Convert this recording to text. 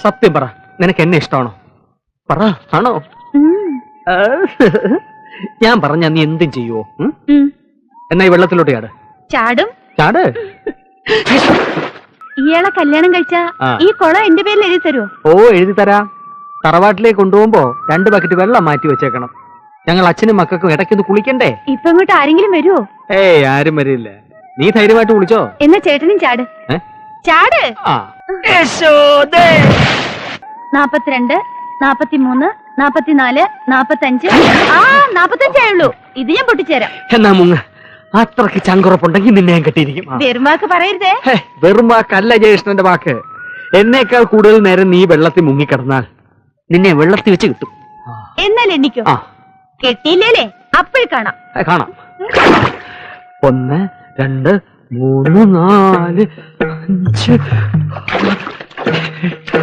സത്യം പറ, നിനക്ക് എന്നെ ഇഷ്ടമാണോ? പറ, ആണോ? ഞാൻ പറഞ്ഞ നീ എന്തും ചെയ്യുവോ? എന്നാ ഈ വെള്ളത്തിലോട്ട് ചാട്. ചാടും. ചാട്. ഇയാളെ കല്യാണം കഴിച്ച ഈ കുളം എന്റെ പേരിൽ എഴുതി തരുമോ? ഓ, എഴുതി തരാം. തറവാട്ടിലേക്ക് കൊണ്ടുപോകുമ്പോ 2 ബക്കറ്റ് വെള്ളം മാറ്റി വെച്ചേക്കണം. ഞങ്ങൾ അച്ഛനും മക്കൾക്കും ഇടയ്ക്കൊന്ന് കുളിക്കണ്ടേ? ഇപ്പൊ ഇങ്ങോട്ട് ആരെങ്കിലും വരുമോ? ഏയ്, ആരും വരില്ല. നീ ധൈര്യമായിട്ട് വിളിച്ചോ. എന്നാ ചേട്ടനും ചാട്. ചാട്. 42, 43, 44, 45. 45 ആയുള്ളൂ. ഇത് ഞാൻ പൊട്ടിച്ചേരാം. എന്നാ മുങ്ങ. അത്രക്ക് ചങ്കുറപ്പുണ്ടെങ്കിൽ നിന്നെ ഞാൻ കെട്ടിയിരിക്കും. വെറും വാക്ക് പറയരുതേ. വെറും വാക്കല്ല ജയകൃഷ്ണന്റെ വാക്ക്. എന്നേക്കാൾ കൂടുതൽ നേരം നീ വെള്ളത്തിൽ മുങ്ങിക്കിടന്നാൽ നിന്നെ വെള്ളത്തിൽ വെച്ച് കിട്ടും. എന്നാൽ എണ്ണിക്കോ. കെട്ടിയില്ലേ? അപ്പോൾ കാണാം. കാണാം. 1, 2, 3, 4, 5.